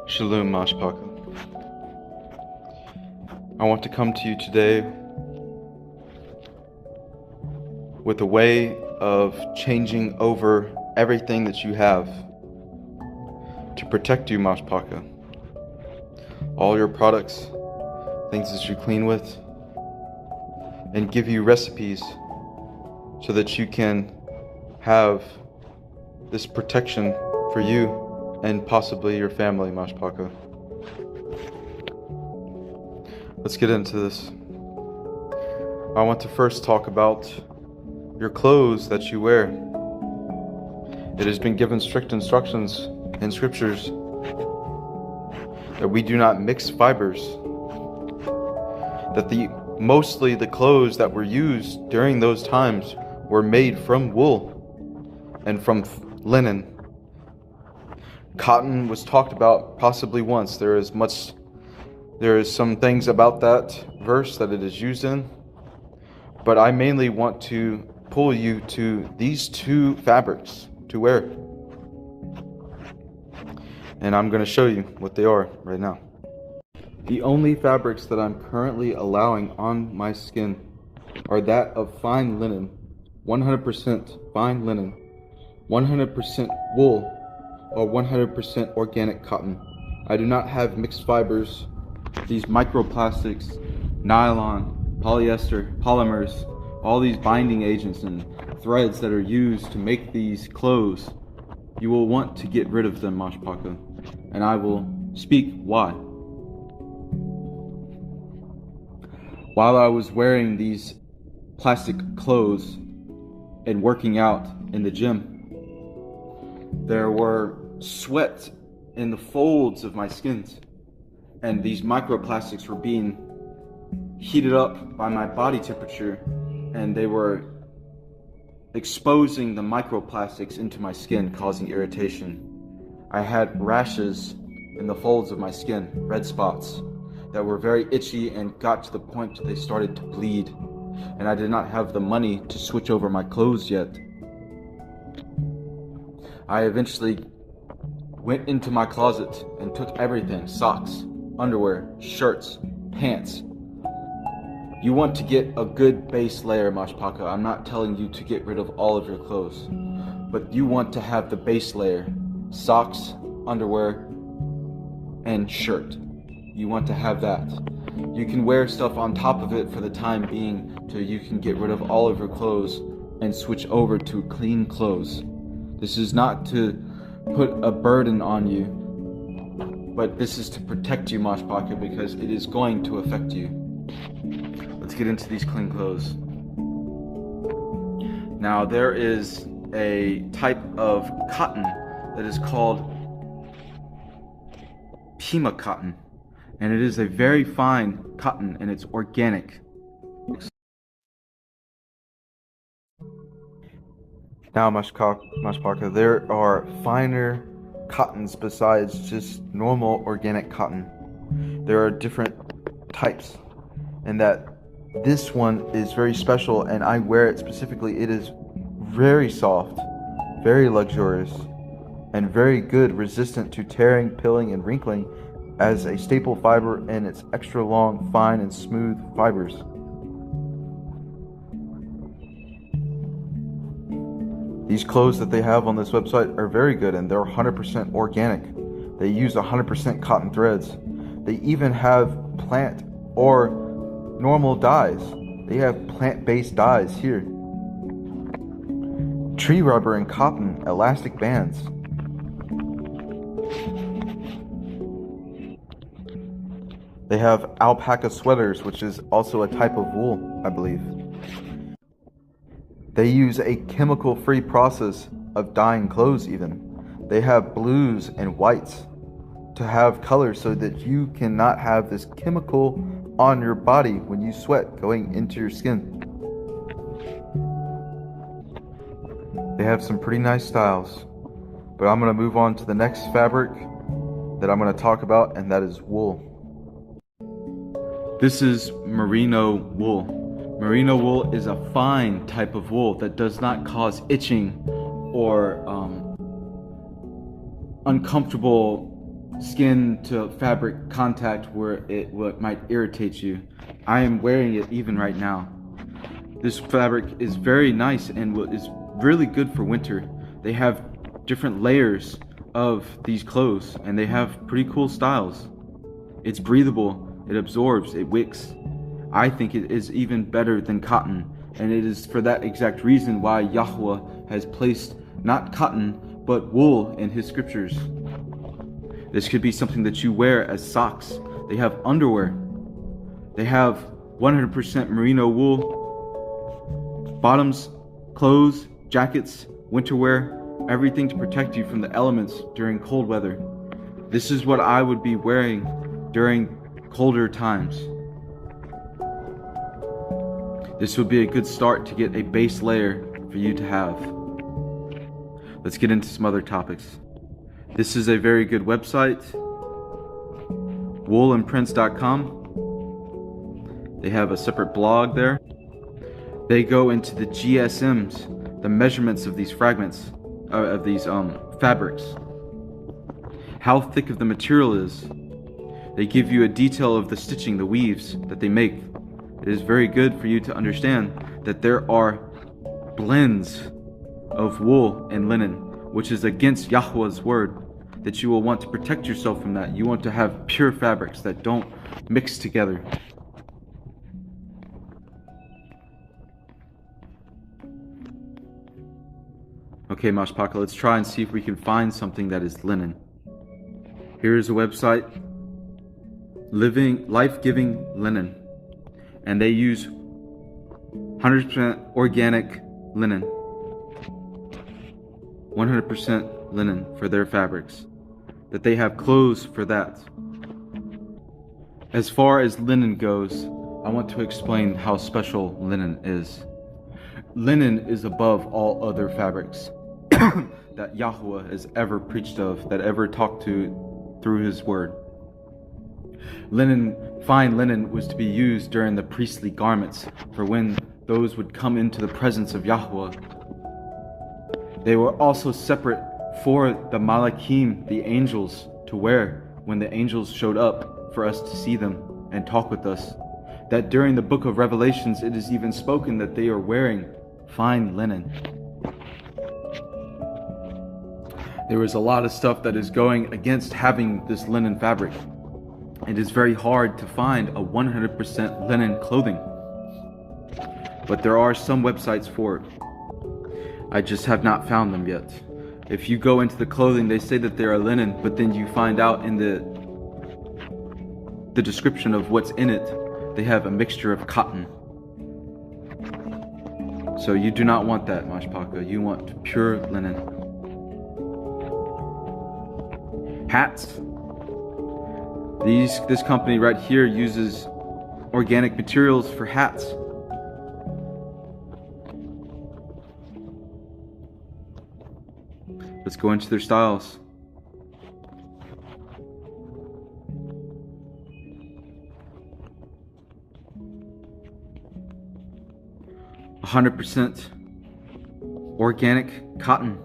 Shalom, Mashpaka. I want to come to you today with a way of changing over everything that you have to protect you, Mashpaka. All your products, things that you clean with, and give you recipes so that you can have this protection for you and possibly your family, Mashpaka. Let's get into this. I want to first talk about your clothes that you wear. It has been given strict instructions in scriptures that we do not mix fibers, that mostly the clothes that were used during those times were made from wool and from linen. Cotton was talked about possibly once. There is some things about that verse that it is used in, but I mainly want to pull you to these two fabrics to wear, and I'm going to show you what they are right now. The only fabrics that I'm currently allowing on my skin are that of fine linen, 100% fine linen, 100% wool, or 100% organic cotton. I do not have mixed fibers, these microplastics, nylon, polyester, polymers, all these binding agents and threads that are used to make these clothes. You will want to get rid of them, Mashpaka, and I will speak why. While I was wearing these plastic clothes and working out in the gym, there were sweat in the folds of my skins, and these microplastics were being heated up by my body temperature, and they were exposing the microplastics into my skin, causing irritation. I had rashes in the folds of my skin, red spots that were very itchy and got to the point that they started to bleed, and I did not have the money to switch over my clothes yet. I eventually went into my closet and took everything: socks, underwear, shirts, pants. You want to get a good base layer, Mashpaka. I'm not telling you to get rid of all of your clothes, but you want to have the base layer: socks, underwear, and shirt. You want to have that. You can wear stuff on top of it for the time being till you can get rid of all of your clothes and switch over to clean clothes. This is not to put a burden on you, but this is to protect you, Mashpaka, because it is going to affect you. Let's get into these clean clothes. Now, there is a type of cotton that is called Pima cotton, and it is a very fine cotton, and it's organic. Now, Mashpaka, there are finer cottons besides just normal organic cotton. There are different types, and that this one is very special, and I wear it specifically. It is very soft, very luxurious, and very good, resistant to tearing, pilling, and wrinkling as a staple fiber, and it's extra long, fine, and smooth fibers. These clothes that they have on this website are very good, and they're 100% organic. They use 100% cotton threads. They even have plant or normal dyes. They have plant-based dyes here. Tree rubber and cotton elastic bands. They have alpaca sweaters, which is also a type of wool, I believe. They use a chemical-free process of dyeing clothes even. They have blues and whites to have colors so that you cannot have this chemical on your body when you sweat going into your skin. They have some pretty nice styles, but I'm going to move on to the next fabric that I'm going to talk about, and that is wool. This is merino wool. Merino wool is a fine type of wool that does not cause itching or uncomfortable skin to fabric contact where it might irritate you. I am wearing it even right now. This fabric is very nice and is really good for winter. They have different layers of these clothes and they have pretty cool styles. It's breathable, it absorbs, it wicks. I think it is even better than cotton, and it is for that exact reason why Yahweh has placed not cotton but wool in his scriptures. This could be something that you wear as socks. They have underwear. They have 100% merino wool, bottoms, clothes, jackets, winter wear, everything to protect you from the elements during cold weather. This is what I would be wearing during colder times. This would be a good start to get a base layer for you to have. Let's get into some other topics. This is a very good website, woolandprints.com. They have a separate blog there. They go into the GSMs, the measurements of these fragments, of these fabrics, how thick of the material is. They give you a detail of the stitching, the weaves that they make. It is very good for you to understand that there are blends of wool and linen, which is against Yahweh's word, that you will want to protect yourself from that. You want to have pure fabrics that don't mix together. Okay, Mashpaka, let's try and see if we can find something that is linen. Here's a website, Life-Giving Linen, and they use 100% organic linen, 100% linen for their fabrics, that they have clothes for that. As far as linen goes, I want to explain how special linen is. Linen is above all other fabrics that Yahweh has ever preached of, that ever talked to through his word. Linen, fine linen, was to be used during the priestly garments for when those would come into the presence of Yahweh. They were also separate for the Malachim, the angels, to wear when the angels showed up for us to see them and talk with us. That during the book of Revelations, it is even spoken that they are wearing fine linen. There is a lot of stuff that is going against having this linen fabric. It is very hard to find a 100% linen clothing, but there are some websites for it. I just have not found them yet. If you go into the clothing, they say that they are linen, but then you find out in the description of what's in it, they have a mixture of cotton. So you do not want that, Mashpaka. You want pure linen. Hats. This company right here uses organic materials for hats. Let's go into their styles. A 100% organic cotton.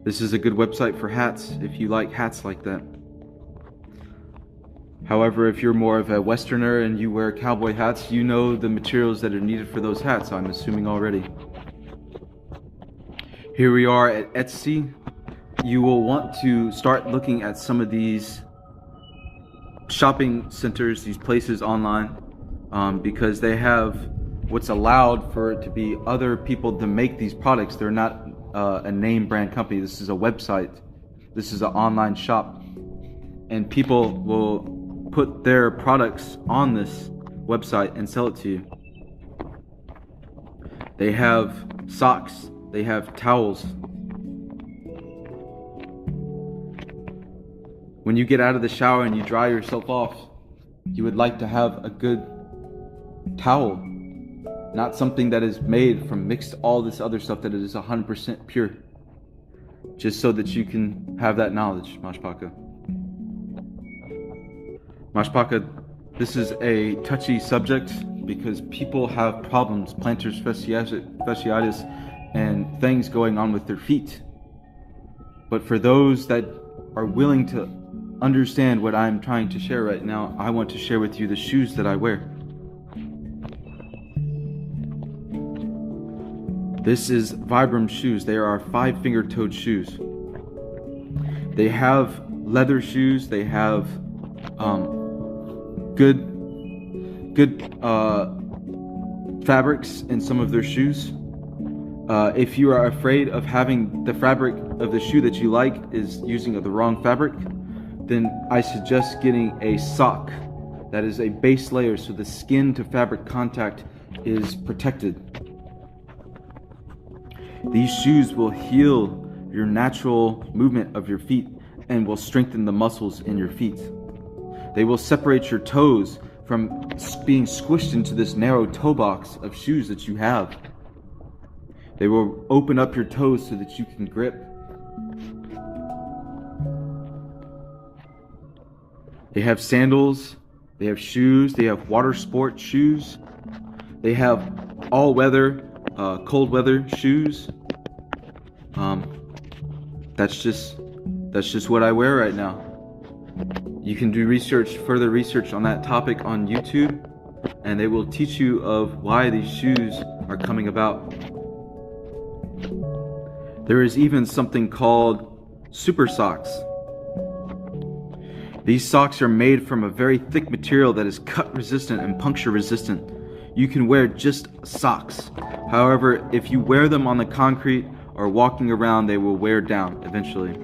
This is a good website for hats if you like hats like that. However, if you're more of a Westerner and you wear cowboy hats, you know the materials that are needed for those hats, I'm assuming already. Here we are at Etsy. You will want to start looking at some of these shopping centers, these places online, because they have what's allowed for it to be other people to make these products. They're not a name brand company. This is a website. This is an online shop, and people will put their products on this website and sell it to you. They have socks, they have towels. When you get out of the shower and you dry yourself off, you would like to have a good towel, not something that is made from mixed all this other stuff, that it is 100% pure. Just so that you can have that knowledge, Mashpaka. Mashpaka, this is a touchy subject because people have problems, plantar fasciitis, and things going on with their feet. But for those that are willing to understand what I'm trying to share right now, I want to share with you the shoes that I wear. This is Vibram shoes. They are 5-finger-toed shoes. They have leather shoes. They have good fabrics in some of their shoes. If you are afraid of having the fabric of the shoe that you like is using the wrong fabric, then I suggest getting a sock that is a base layer so the skin to fabric contact is protected. These shoes will heal your natural movement of your feet and will strengthen the muscles in your feet. They will separate your toes from being squished into this narrow toe box of shoes that you have. They will open up your toes so that you can grip. They have sandals, they have shoes, they have water sport shoes, they have all weather, cold weather shoes. That's just what I wear right now. You can do further research on that topic on YouTube, and they will teach you of why these shoes are coming about. There is even something called super socks. These socks are made from a very thick material that is cut resistant and puncture resistant. You can wear just socks. However, if you wear them on the concrete or walking around, they will wear down eventually.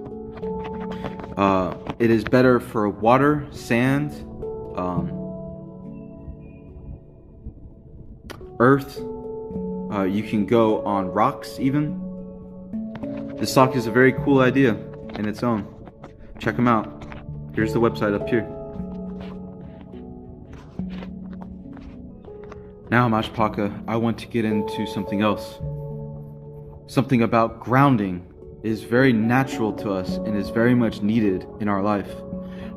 It is better for water, sand, earth. You can go on rocks even. This sock is a very cool idea in its own. Check them out. Here's the website up here. Now, Mashpaka, I want to get into something else. Something about grounding is very natural to us and is very much needed in our life.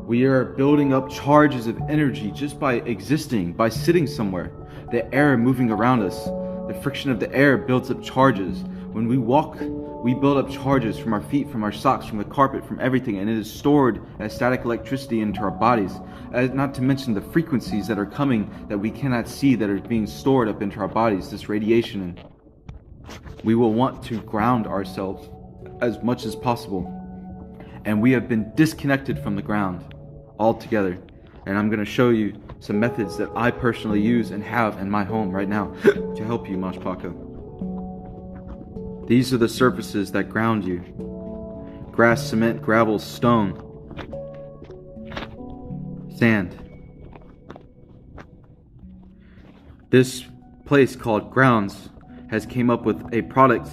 We are building up charges of energy just by existing, by sitting somewhere. The air moving around us, the friction of the air builds up charges. When we walk, we build up charges from our feet, from our socks, from the carpet, from everything, and it is stored as static electricity into our bodies. Not to mention the frequencies that are coming that we cannot see that are being stored up into our bodies, this radiation. We will want to ground ourselves as much as possible. And we have been disconnected from the ground altogether. And I'm going to show you some methods that I personally use and have in my home right now to help you, Mashpaka. These are the surfaces that ground you. Grass, cement, gravel, stone, sand. This place called Grounds has came up with a product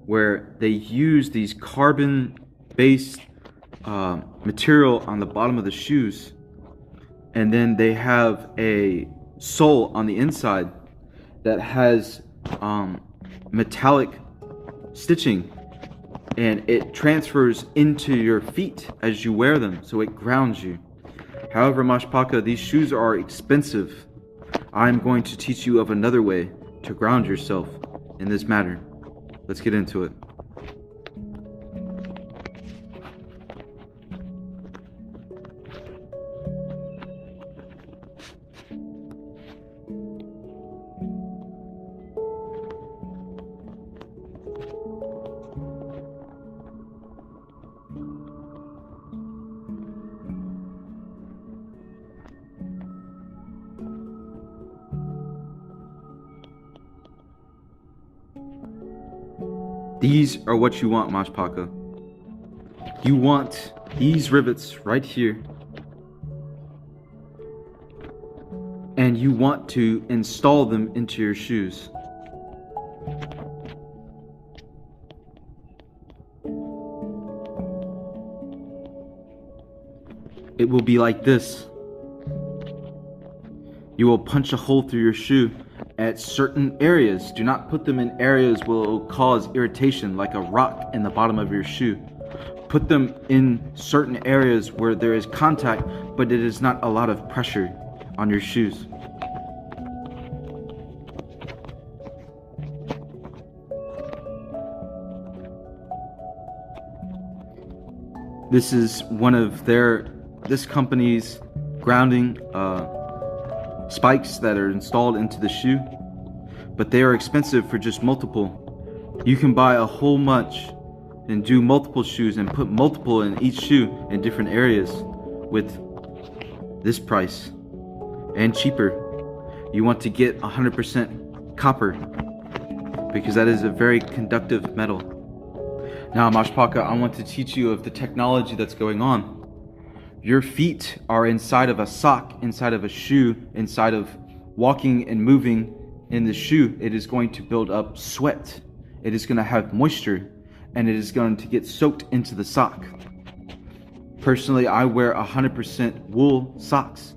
where they use these carbon-based material on the bottom of the shoes, and then they have a sole on the inside that has metallic stitching, and it transfers into your feet as you wear them, so it grounds you. However, Mashpaka, these shoes are expensive. I'm going to teach you of another way to ground yourself in this matter. Let's get into it. These are what you want, Mashpaka. You want these rivets right here. And you want to install them into your shoes. It will be like this. You will punch a hole through your shoe at certain areas. Do not put them in areas where it will cause irritation, like a rock in the bottom of your shoe. Put them in certain areas where there is contact, but it is not a lot of pressure on your shoes. This is one of this company's grounding spikes that are installed into the shoe, but they are expensive for just multiple. You can buy a whole bunch and do multiple shoes and put multiple in each shoe in different areas with this price and cheaper. You want to get 100% copper because that is a very conductive metal. Now, Mashpaka, I want to teach you of the technology that's going on. Your feet are inside of a sock, inside of a shoe, inside of walking and moving in the shoe. It is going to build up sweat. It is going to have moisture, and it is going to get soaked into the sock. Personally, I wear 100% wool socks,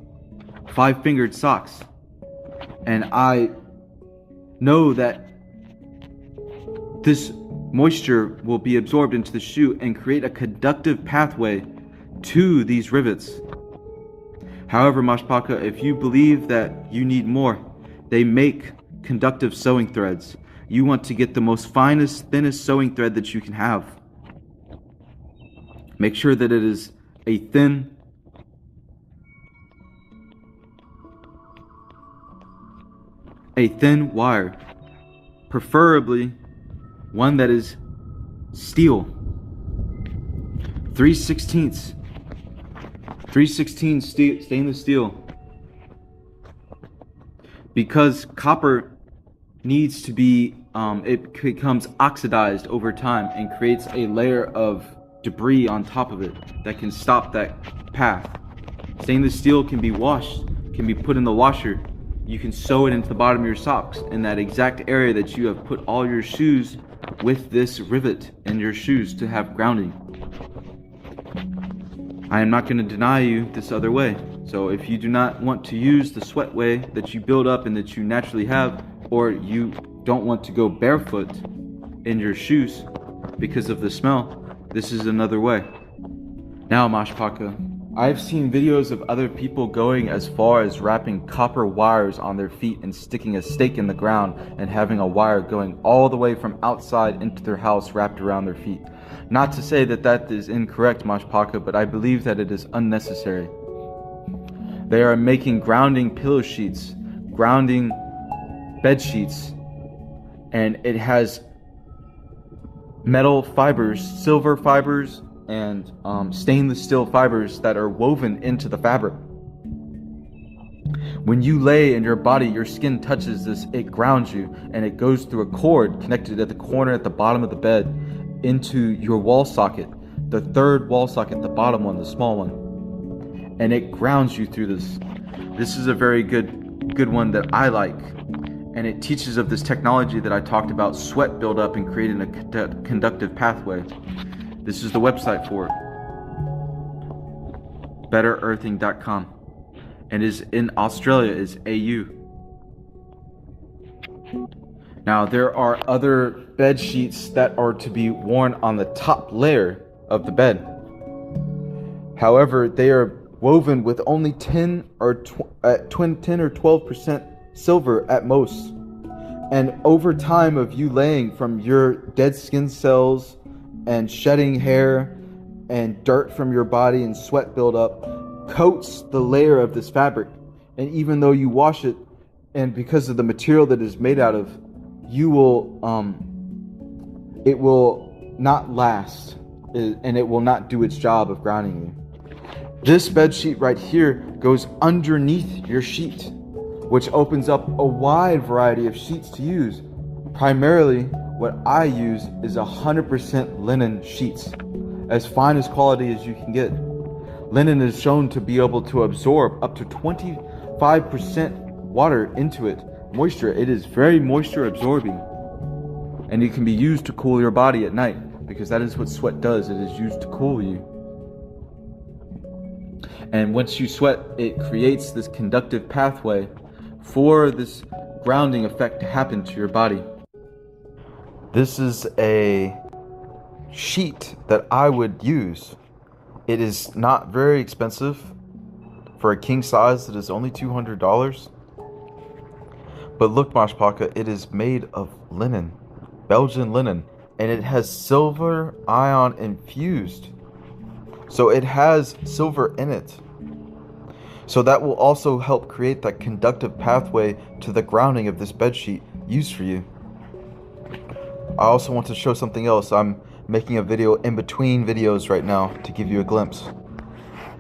5-fingered socks, and I know that this moisture will be absorbed into the shoe and create a conductive pathway to these rivets. However, Mashpaka, if you believe that you need more, they make conductive sewing threads. You want to get the most finest, thinnest sewing thread that you can have. Make sure that it is a thin wire, preferably one that is steel, 3/16 stainless steel, because copper needs to be it becomes oxidized over time and creates a layer of debris on top of it that can stop that path. Stainless steel can be washed, can be put in the washer. You can sew it into the bottom of your socks in that exact area that you have put all your shoes with this rivet in your shoes to have grounding. I am not going to deny you this other way. So if you do not want to use the sweat way that you build up and that you naturally have, or you don't want to go barefoot in your shoes because of the smell, this is another way. Now, Mashpaka, I've seen videos of other people going as far as wrapping copper wires on their feet and sticking a stake in the ground and having a wire going all the way from outside into their house wrapped around their feet. Not to say that that is incorrect, Mashpaka, but I believe that it is unnecessary. They are making grounding pillow sheets, grounding bed sheets, and it has metal fibers, silver fibers, and stainless steel fibers that are woven into the fabric. When you lay in your body, your skin touches this, it grounds you, and it goes through a cord connected at the corner at the bottom of the bed into your wall socket, the third wall socket, the bottom one, the small one, and it grounds you through this. This is a very good one that I like, and it teaches of this technology that I talked about, sweat buildup and creating a conductive pathway. This is the website for it, betterearthing.com, and is in Australia is AU. Now, there are other bed sheets that are to be worn on the top layer of the bed. However, they are woven with only 10 or 12% silver at most. And over time of you laying from your dead skin cells and shedding hair and dirt from your body and sweat buildup coats the layer of this fabric. And even though you wash it, and because of the material that it is made out of, you will it will not last, and it will not do its job of grounding you. This bed sheet right here goes underneath your sheet, which opens up a wide variety of sheets to use. Primarily, what I use is 100% linen sheets, as fine as quality as you can get. Linen is shown to be able to absorb up to 25% water into it, moisture. It is very moisture absorbing, and it can be used to cool your body at night, because that is what sweat does. It is used to cool you. And once you sweat, it creates this conductive pathway for this grounding effect to happen to your body. This is a sheet that I would use. It is not very expensive. For a king size, it is only $200. But look, Mashpaka, it is made of linen, Belgian linen, and it has silver ion infused. So it has silver in it. So that will also help create that conductive pathway to the grounding of this bedsheet used for you. I also want to show something else. I'm making a video in between videos right now to give you a glimpse.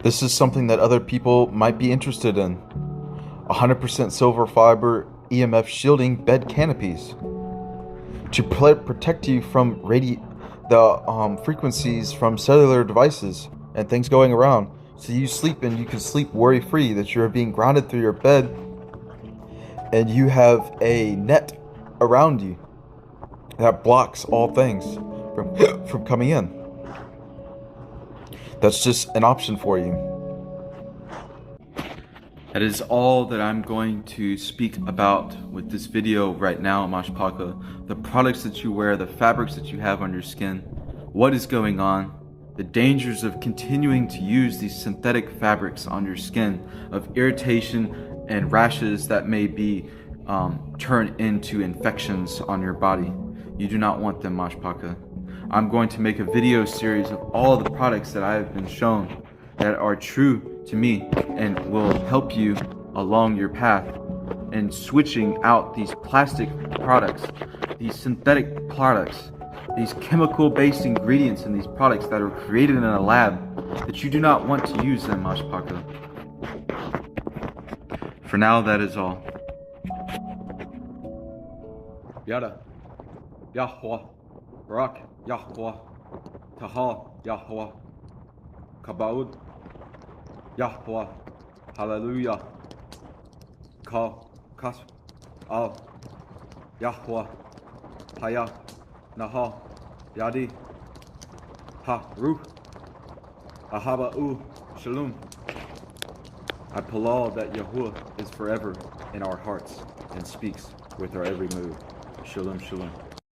This is something that other people might be interested in. 100% silver fiber EMF shielding bed canopies to protect you from frequencies from cellular devices and things going around. So you sleep and you can sleep worry-free, that you're being grounded through your bed and you have a net around you that blocks all things from coming in. That's just an option for you. That is all that I'm going to speak about with this video right now, Mashpaka. The products that you wear, the fabrics that you have on your skin, what is going on, the dangers of continuing to use these synthetic fabrics on your skin, of irritation and rashes that may be turned into infections on your body. You do not want them, Mashpaka. I'm going to make a video series of all the products that I have been shown that are true to me and will help you along your path in switching out these plastic products, these synthetic products, these chemical-based ingredients in these products that are created in a lab, that you do not want to use them, Mashpaka. For now, that is all. Yada, Yahweh, Barak, Yahweh, Tahal, Yahweh, Kabaud, Yahweh, Hallelujah, Ka, Kas, Al, Yahweh, Haya, Nahal, Yadi, Ha, Ruh, Ahaba, Shalom. I palal that Yahuwah is forever in our hearts and speaks with our every move. Shalom, shalom.